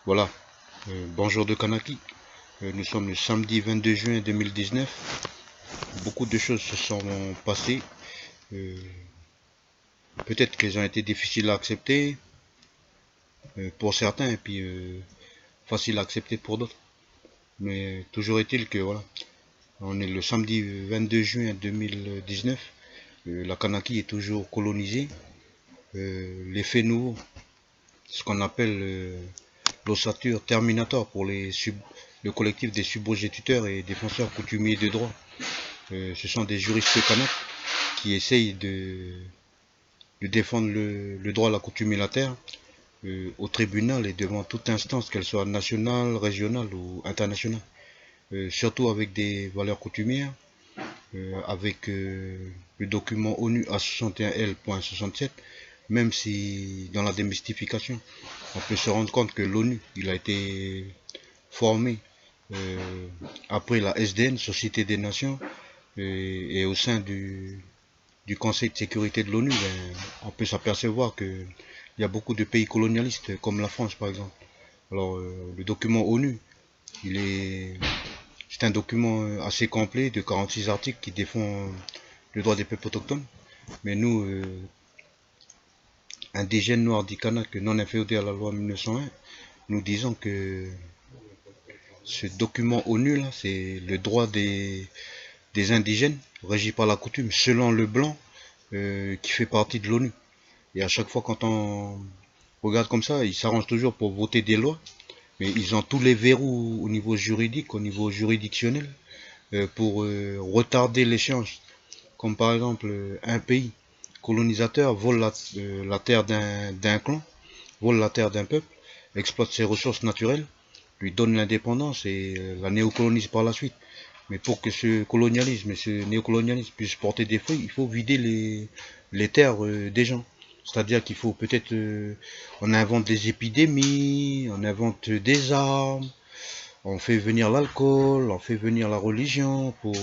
Voilà, bonjour de Kanaki. Nous sommes le samedi 22 juin 2019. Beaucoup de choses se sont passées. Euh, Peut-être qu'elles ont été difficiles à accepter pour certains et puis faciles à accepter pour d'autres. Mais toujours est-il que voilà, on est le samedi 22 juin 2019. La Kanaki est toujours colonisée. Les faits nouveaux, ce qu'on appelle l'ossature terminator pour le collectif des subrogé-tuteurs et défenseurs coutumiers de droit. Ce sont des juristes kanaks qui essayent de défendre le droit à la coutume et la terre au tribunal et devant toute instance, qu'elle soit nationale, régionale ou internationale. Surtout avec des valeurs coutumières, avec le document ONU A61L.67, même si dans la démystification, on peut se rendre compte que l'ONU, il a été formé après la SDN, Société des Nations, et au sein du Conseil de sécurité de l'ONU, on peut s'apercevoir qu'il y a beaucoup de pays colonialistes, comme la France par exemple. Alors, le document ONU, c'est un document assez complet de 46 articles qui défend le droit des peuples autochtones. Mais nous, indigènes noirs d'Ikanak non inféodés à la loi 1901, nous disons que ce document ONU, là, c'est le droit des indigènes régis par la coutume, selon le blanc qui fait partie de l'ONU. Et à chaque fois, quand on regarde comme ça, ils s'arrangent toujours pour voter des lois, mais ils ont tous les verrous au niveau juridique, au niveau juridictionnel, pour retarder l'échange. Comme par exemple, un pays colonisateur vole la terre d'un clan, vole la terre d'un peuple, exploite ses ressources naturelles, lui donne l'indépendance et la néocolonise par la suite. Mais pour que ce colonialisme et ce néocolonialisme puissent porter des fruits, il faut vider les terres des gens. C'est-à-dire qu'il faut peut-être, on invente des épidémies, on invente des armes, on fait venir l'alcool, on fait venir la religion pour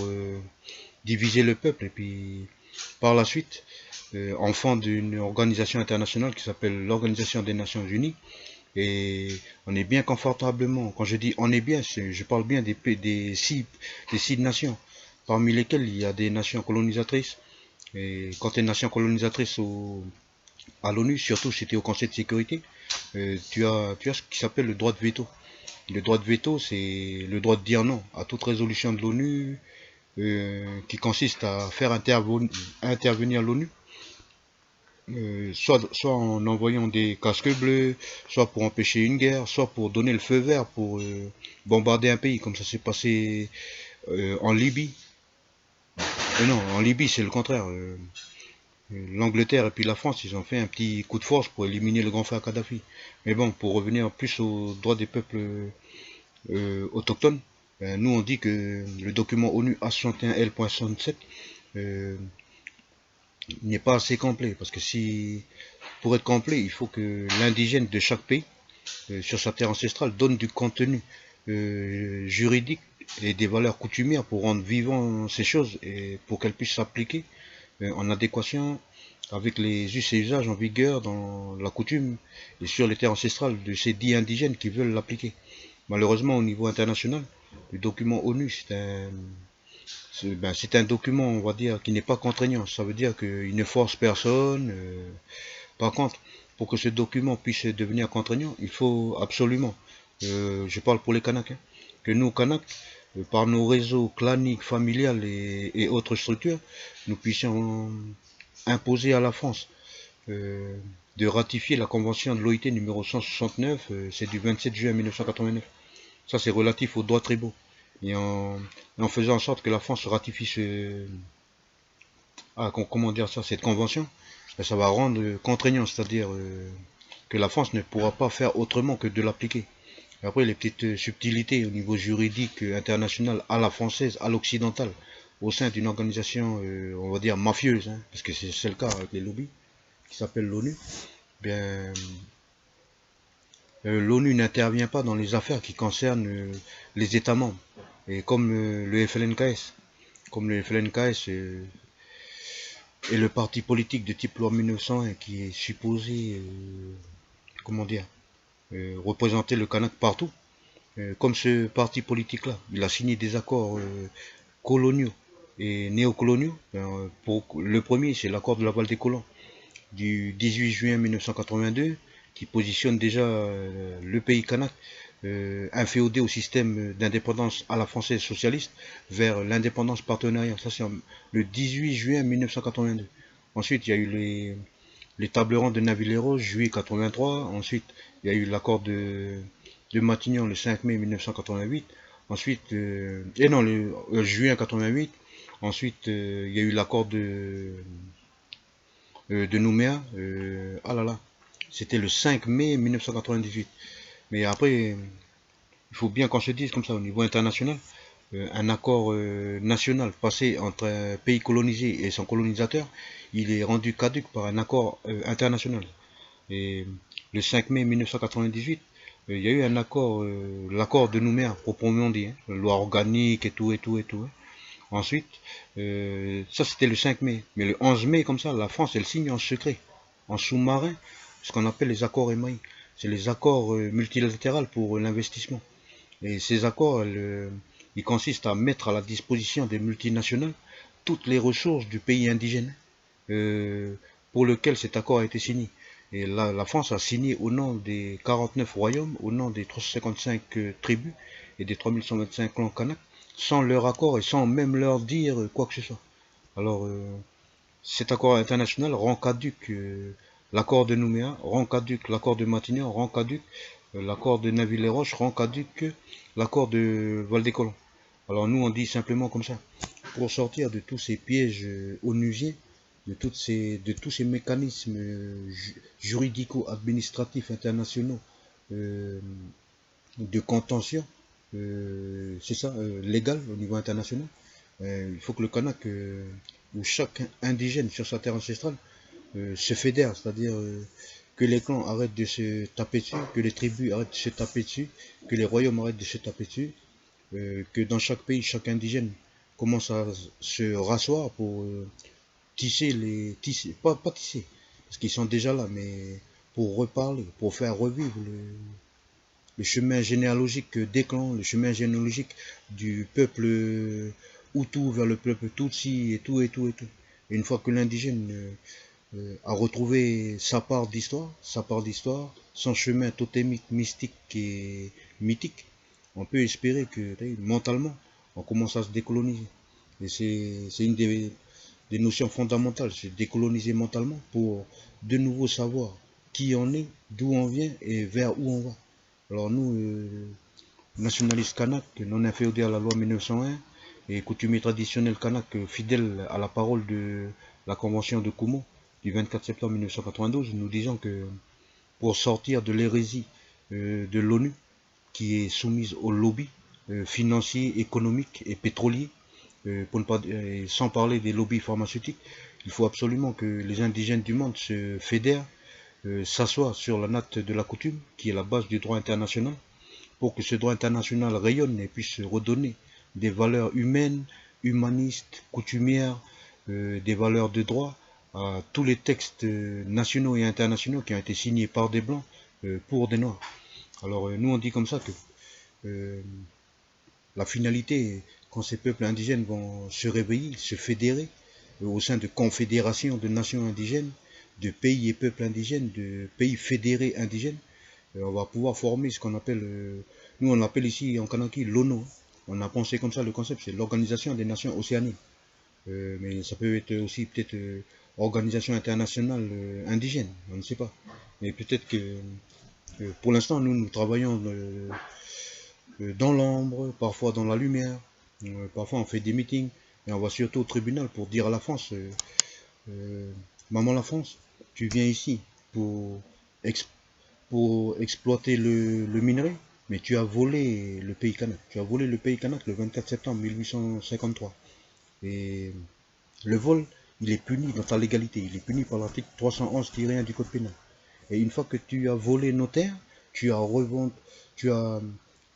diviser le peuple. Et puis, par la suite, on fonde une organisation internationale qui s'appelle l'Organisation des Nations Unies. Et on est bien confortablement. Quand je dis on est bien, je parle bien des six nations, parmi lesquelles il y a des nations colonisatrices. Et quand tu es une nation colonisatrice à l'ONU, surtout si tu es au Conseil de sécurité, tu as ce qui s'appelle le droit de veto. Le droit de veto, c'est le droit de dire non à toute résolution de l'ONU qui consiste à faire intervenir l'ONU, soit en envoyant des casques bleus, soit pour empêcher une guerre, soit pour donner le feu vert pour bombarder un pays, comme ça s'est passé en Libye. Non, en Libye c'est le contraire. L'Angleterre et puis la France, ils ont fait un petit coup de force pour éliminer le grand frère Kadhafi. Mais bon, pour revenir plus aux droits des peuples autochtones, nous on dit que le document ONU A61L.67 n'est pas assez complet. Parce que si, pour être complet, il faut que l'indigène de chaque pays, sur sa terre ancestrale, donne du contenu juridique et des valeurs coutumières pour rendre vivant ces choses et pour qu'elles puissent s'appliquer en adéquation avec les us et usages en vigueur dans la coutume et sur les terres ancestrales de ces dits indigènes qui veulent l'appliquer. Malheureusement, au niveau international, le document ONU, c'est un document, on va dire, qui n'est pas contraignant. Ça veut dire qu'il ne force personne. Par contre, pour que ce document puisse devenir contraignant, il faut absolument, je parle pour les Kanaks, hein, que nous, Kanaks, par nos réseaux claniques, familiales et autres structures, nous puissions imposer à la France euh, de ratifier la convention de l'OIT numéro 169, c'est du 27 juin 1989. Ça, c'est relatif aux droits tribaux. Et en faisant en sorte que la France ratifie comment dire ça, cette convention, ben, ça va rendre contraignant, c'est-à-dire que la France ne pourra pas faire autrement que de l'appliquer. Après, les petites subtilités au niveau juridique international à la française, à l'occidentale, au sein d'une organisation, on va dire, mafieuse, hein, parce que c'est le cas avec les lobbies, qui s'appelle l'ONU, bien, l'ONU n'intervient pas dans les affaires qui concernent les États membres. Et comme le FLNKS, est le parti politique de type loi 1901 qui est supposé, comment dire, représenter le Kanak partout, comme ce parti politique-là. Il a signé des accords coloniaux et néocoloniaux. Pour le premier, c'est l'accord de la Val des Colons du 18 juin 1982, qui positionne déjà le pays kanak inféodé au système d'indépendance à la française socialiste vers l'indépendance partenariale. Ça, c'est le 18 juin 1982. Ensuite, il y a eu les tables rondes de Naville-les-Roses, juillet 83. Ensuite, il y a eu l'accord de Matignon le 5 mai 1988. Ensuite, et non, le juin 88. Ensuite, il y a eu l'accord de Nouméa. Ah là là, c'était le 5 mai 1998. Mais après, il faut bien qu'on se dise comme ça au niveau international, un accord national passé entre un pays colonisé et son colonisateur, il est rendu caduc par un accord international. Et le 5 mai 1998, il y a eu un accord, l'accord de Nouméa, proprement dit, hein, loi organique et tout et tout et tout. Hein. Ensuite, ça c'était le 5 mai. Mais le 11 mai, comme ça, la France, elle signe en secret, en sous-marin, ce qu'on appelle les accords EMAI. C'est les accords multilatéraux pour l'investissement. Et ces accords, ils consistent à mettre à la disposition des multinationales toutes les ressources du pays indigène pour lequel cet accord a été signé. Et la France a signé au nom des 49 royaumes, au nom des 355 tribus et des 3125 clans kanaks, sans leur accord et sans même leur dire quoi que ce soit. Alors, cet accord international rend caduc l'accord de Nouméa, rend caduc l'accord de Matignon, rend caduc l'accord de Naville-les-Roches, rend caduc l'accord de Val-des-Colons. Alors nous, on dit simplement comme ça, pour sortir de tous ces pièges onusiens, de tous ces mécanismes juridico-administratifs internationaux de contention, c'est ça, légal au niveau international, il faut que le Kanak, ou chaque indigène sur sa terre ancestrale, se fédère, c'est-à-dire que les clans arrêtent de se taper dessus, que les tribus arrêtent de se taper dessus, que les royaumes arrêtent de se taper dessus, que dans chaque pays, chaque indigène commence à se rasseoir pour tisser, pas tisser, parce qu'ils sont déjà là, mais pour reparler, pour faire revivre le chemin généalogique des clans, le chemin généalogique du peuple Hutu vers le peuple Tutsi et tout et tout et tout. Et une fois que l'indigène a retrouvé sa part d'histoire, son chemin totémique, mystique et mythique, on peut espérer que mentalement, on commence à se décoloniser. Et c'est une des notions fondamentales, c'est décoloniser mentalement pour de nouveau savoir qui on est, d'où on vient et vers où on va. Alors nous, nationalistes kanak, non inféodés à la loi 1901 et coutumiers traditionnels kanak, fidèles à la parole de la convention de Kumo du 24 septembre 1992, nous disons que pour sortir de l'hérésie de l'ONU, qui est soumise au lobby financier, économique et pétrolier, pour ne pas, sans parler des lobbies pharmaceutiques, il faut absolument que les indigènes du monde se fédèrent, s'assoient sur la natte de la coutume, qui est la base du droit international, pour que ce droit international rayonne et puisse redonner des valeurs humaines, humanistes, coutumières, des valeurs de droit à tous les textes nationaux et internationaux qui ont été signés par des blancs pour des noirs. Alors nous on dit comme ça que la finalité, quand ces peuples indigènes vont se réveiller, se fédérer au sein de confédérations de nations indigènes, de pays et peuples indigènes, de pays fédérés indigènes, on va pouvoir former ce qu'on appelle, nous on l'appelle ici en Kanaki l'ONO. On a pensé comme ça le concept, c'est l'Organisation des Nations Océaniques. Mais ça peut être aussi peut-être Organisation internationale indigène, on ne sait pas. Mais peut-être que pour l'instant nous travaillons dans l'ombre, parfois dans la lumière, parfois on fait des meetings, et on va surtout au tribunal pour dire à la France, maman la France, tu viens ici pour, pour exploiter le minerai, mais tu as volé le pays kanak. Tu as volé le pays kanak le 24 septembre 1853. Et le vol, il est puni dans ta légalité, il est puni par l'article 311-1 du code pénal. Et une fois que tu as volé nos terres, tu as revendu, tu as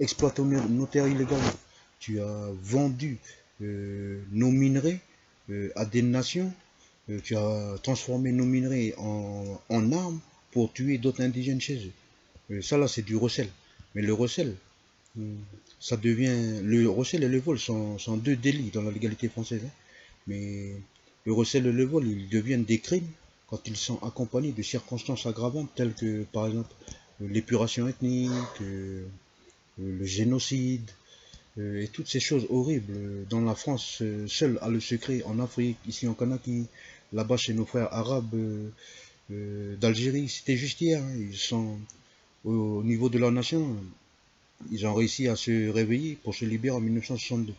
exploité nos terres illégalement, tu as vendu nos minerais à des nations, tu as transformé nos minerais en armes pour tuer d'autres indigènes chez eux. Ça là, c'est du recel. Mais le recel, ça devient... Le recel et le vol sont deux délits dans la légalité française, hein. Mais le recel et le vol, ils deviennent des crimes quand ils sont accompagnés de circonstances aggravantes telles que, par exemple, l'épuration ethnique, le génocide, et toutes ces choses horribles dont la France seule a le secret en Afrique, ici en Kanaki, là-bas chez nos frères arabes d'Algérie. C'était juste hier, hein. Ils sont au niveau de la nation, ils ont réussi à se réveiller pour se libérer en 1962.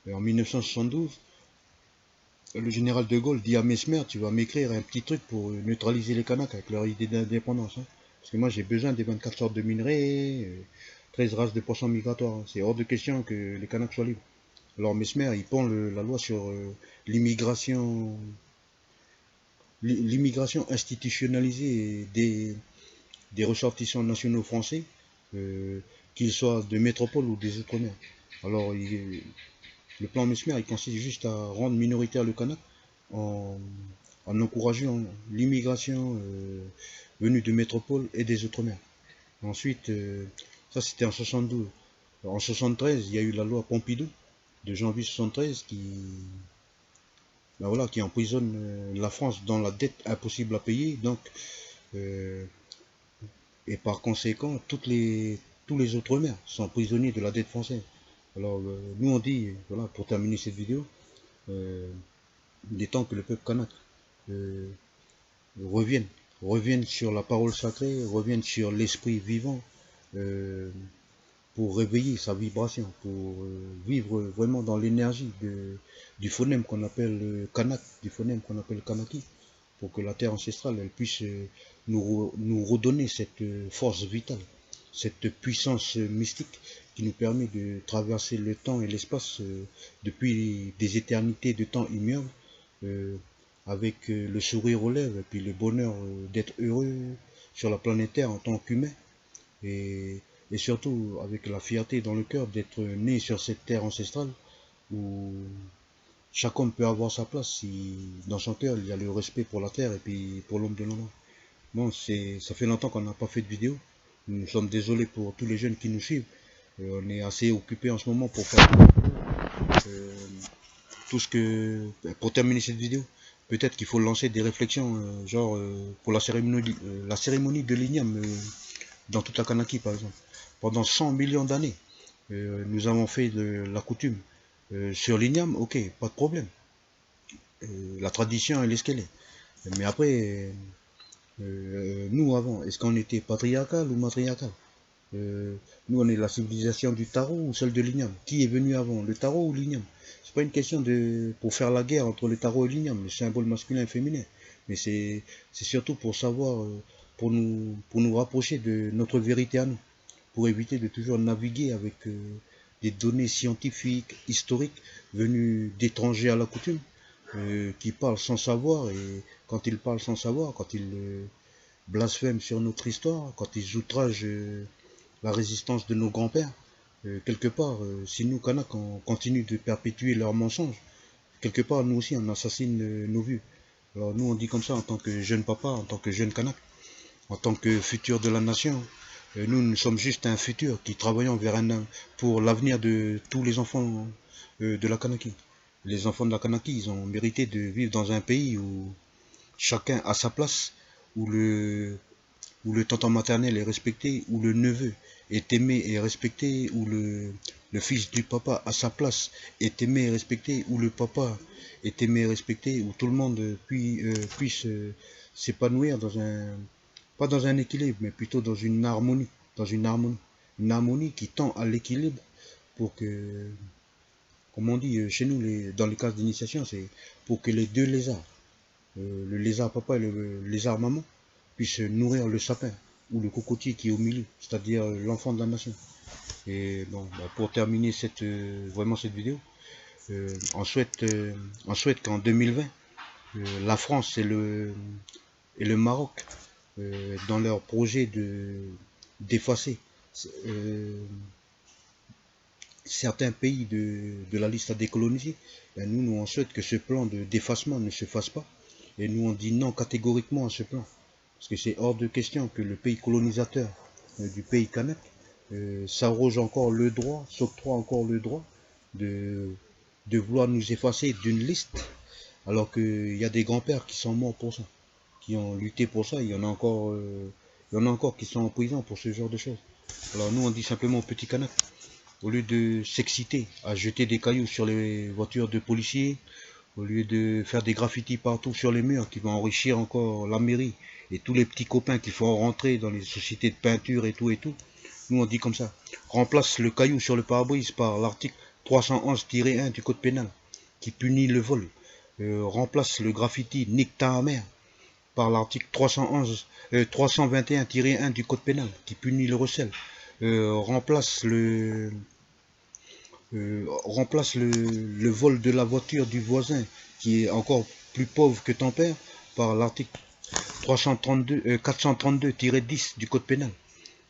Et en 1972, le général de Gaulle dit à Mesmer, tu vas m'écrire un petit truc pour neutraliser les Kanaks avec leur idée d'indépendance, hein. Parce que moi j'ai besoin des 24 sortes de minerais, 13 races de poissons migratoires, hein. C'est hors de question que les Kanaks soient libres. Alors Mesmer, il prend la loi sur l'immigration institutionnalisée des ressortissants nationaux français, qu'ils soient de métropole ou des outre-mer. Alors le plan Mesmer, il consiste juste à rendre minoritaire le Kanak en, en encourageant l'immigration venue de métropole et des outre-mer. Ensuite, ça c'était en 72. En 73, il y a eu la loi Pompidou de janvier 73 ben voilà, qui emprisonne la France dans la dette impossible à payer. Donc, euh, et par conséquent, tous les outre-mer sont prisonniers de la dette française. Alors, nous on dit, voilà, pour terminer cette vidéo, euh, il est temps que le peuple kanak euh, revienne, revienne sur la parole sacrée, revienne sur l'esprit vivant, euh, pour réveiller sa vibration, pour vivre vraiment dans l'énergie du phonème qu'on appelle kanak, du phonème qu'on appelle kanaki, pour que la terre ancestrale elle puisse nous redonner cette force vitale, cette puissance mystique qui nous permet de traverser le temps et l'espace depuis des éternités de temps immuables, euh, avec le sourire aux lèvres et puis le bonheur d'être heureux sur la planète Terre en tant qu'humain, et, et surtout avec la fierté dans le cœur d'être né sur cette terre ancestrale où chaque homme peut avoir sa place si dans son cœur il y a le respect pour la terre et puis pour l'homme de l'honneur. Bon, ça fait longtemps qu'on n'a pas fait de vidéo. Nous sommes désolés pour tous les jeunes qui nous suivent. On est assez occupés en ce moment pour faire euh, tout ce que... Pour terminer cette vidéo, peut-être qu'il faut lancer des réflexions, genre pour la cérémonie de l'igname dans toute la Kanaki par exemple. Pendant 100 millions d'années, nous avons fait de la coutume sur l'igname, ok, pas de problème. La tradition, elle est ce qu'elle est. Mais après, nous avant, est-ce qu'on était patriarcal ou matriarcal? Nous, on est la civilisation du tarot ou celle de l'igname? Qui est venu avant, le tarot ou l'igname? C'est pas une question de pour faire la guerre entre le tarot et l'igname, le symbole masculin et féminin. Mais c'est surtout pour savoir, pour nous rapprocher de notre vérité à nous, pour éviter de toujours naviguer avec des données scientifiques, historiques, venues d'étrangers à la coutume, qui parlent sans savoir, et quand ils parlent sans savoir, quand ils blasphèment sur notre histoire, quand ils outragent la résistance de nos grands-pères, quelque part, si nous, Kanak, on continue de perpétuer leurs mensonges, quelque part, nous aussi, on assassine nos vues. Alors nous, on dit comme ça en tant que jeune papa, en tant que jeune Kanak, en tant que futur de la nation. Nous sommes juste un futur qui travaillons pour l'avenir de tous les enfants de la Kanaki. Les enfants de la Kanaki, ils ont mérité de vivre dans un pays où chacun a sa place, où où le tonton maternel est respecté, où le neveu est aimé et respecté, où le fils du papa a sa place, est aimé et respecté, où le papa est aimé et respecté, où tout le monde puisse s'épanouir pas dans un équilibre, mais plutôt dans une harmonie qui tend à l'équilibre pour que, comme on dit chez nous, dans les cases d'initiation, c'est pour que les deux lézards, le lézard papa et le lézard maman, puissent nourrir le sapin ou le cocotier qui est au milieu, c'est-à-dire l'enfant de la nation. Et bon, pour terminer vraiment cette vidéo, on souhaite qu'en 2020, la France et le Maroc, dans leur projet d'effacer euh, certains pays de la liste à décoloniser, ben nous on souhaite que ce plan d'effacement ne se fasse pas. Et nous on dit non catégoriquement à ce plan. Parce que c'est hors de question que le pays colonisateur du pays kanak s'arroge encore le droit, s'octroie encore le droit de, de vouloir nous effacer d'une liste, alors qu'il y a des grands-pères qui sont morts pour ça, qui ont lutté pour ça. Il y en a encore qui sont en prison pour ce genre de choses. Alors nous, on dit simplement aux petits Kanaks, au lieu de s'exciter à jeter des cailloux sur les voitures de policiers, au lieu de faire des graffitis partout sur les murs qui vont enrichir encore la mairie et tous les petits copains qui font rentrer dans les sociétés de peinture et tout, nous on dit comme ça, remplace le caillou sur le pare-brise par l'article 311-1 du code pénal qui punit le vol. Remplace le graffiti nique ta mère par l'article 321-1 du code pénal qui punit le recel. Remplace le vol de la voiture du voisin qui est encore plus pauvre que ton père par l'article 432-10 du code pénal.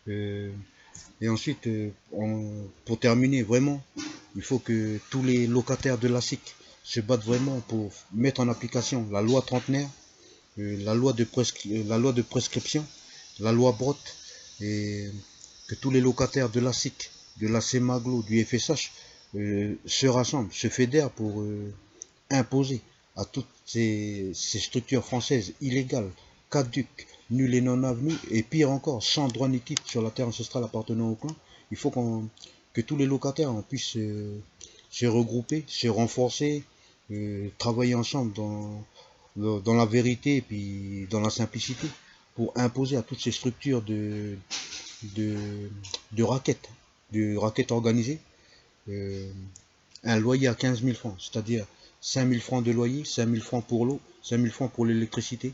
Et ensuite, pour terminer, vraiment, il faut que tous les locataires de la SIC se battent vraiment pour mettre en application la loi trentenaire, la loi de prescription, la loi Brotte, et que tous les locataires de la SIC, de la CEMAGLO, du FSH se rassemblent, se fédèrent pour imposer à toutes ces structures françaises illégales, caduques, nulles et non avenues, et pire encore, sans droit ni titre sur la terre ancestrale appartenant au clan. Il faut que tous les locataires puissent se regrouper, se renforcer, travailler ensemble dans la vérité et puis dans la simplicité pour imposer à toutes ces structures de, de raquettes organisées un loyer à 15 000 francs, c'est-à-dire 5 000 francs de loyer, 5 000 francs pour l'eau, 5 000 francs pour l'électricité.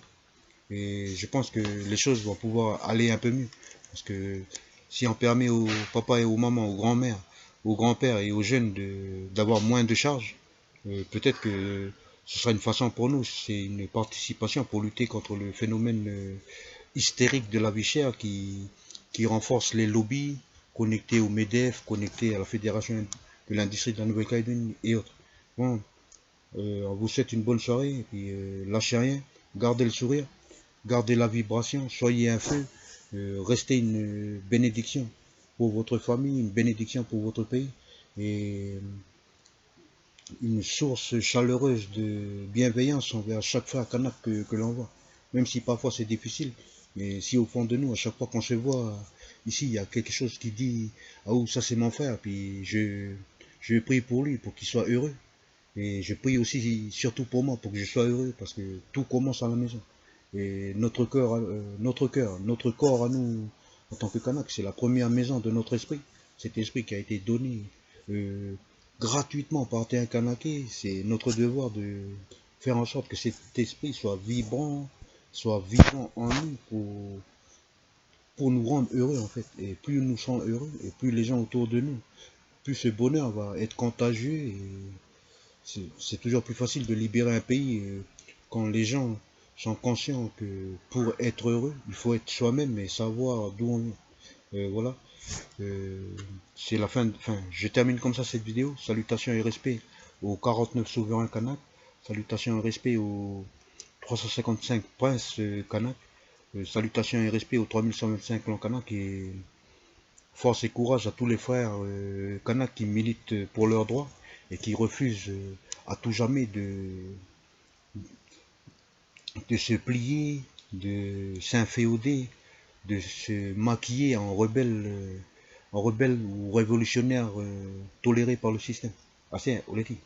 Et je pense que les choses vont pouvoir aller un peu mieux. Parce que si on permet aux papas et aux mamans, aux grands-mères, aux grands-pères et aux jeunes d'avoir moins de charges, peut-être que ce sera une façon pour nous, c'est une participation pour lutter contre le phénomène hystérique de la vie chère qui renforce les lobbies connectés au MEDEF, connectés à la Fédération de l'industrie de la Nouvelle-Calédonie et autres. Bon, on vous souhaite une bonne soirée, et puis lâchez rien, gardez le sourire, gardez la vibration, soyez un feu, restez une bénédiction pour votre famille, une bénédiction pour votre pays, et une source chaleureuse de bienveillance envers chaque frère kanak que l'on voit. Même si parfois c'est difficile, mais si au fond de nous, à chaque fois qu'on se voit, ici, il y a quelque chose qui dit, ah oh, ça c'est mon frère, puis je prie pour lui, pour qu'il soit heureux. Et je prie aussi, surtout pour moi, pour que je sois heureux, parce que tout commence à la maison. Et notre corps à nous, en tant que Kanak, c'est la première maison de notre esprit. Cet esprit qui a été donné euh, gratuitement par un Kanaké, c'est notre devoir de faire en sorte que cet esprit soit vivant en nous pour nous rendre heureux en fait. Et plus nous sommes heureux, et plus les gens autour de nous, plus ce bonheur va être contagieux. Et c'est toujours plus facile de libérer un pays quand les gens sont conscients que pour être heureux, il faut être soi-même et savoir d'où on vient. Voilà. Euh, c'est la fin, je termine comme ça cette vidéo. Salutations et respect aux 49 souverains kanak. Salutations et respect aux 355 princes kanak. Salutations et respect aux 3125 clans kanak. Et force et courage à tous les frères kanak qui militent pour leurs droits et qui refusent à tout jamais de se plier, de s'inféoder, de se maquiller en rebelle ou révolutionnaire toléré par le système. Assez, Oleti.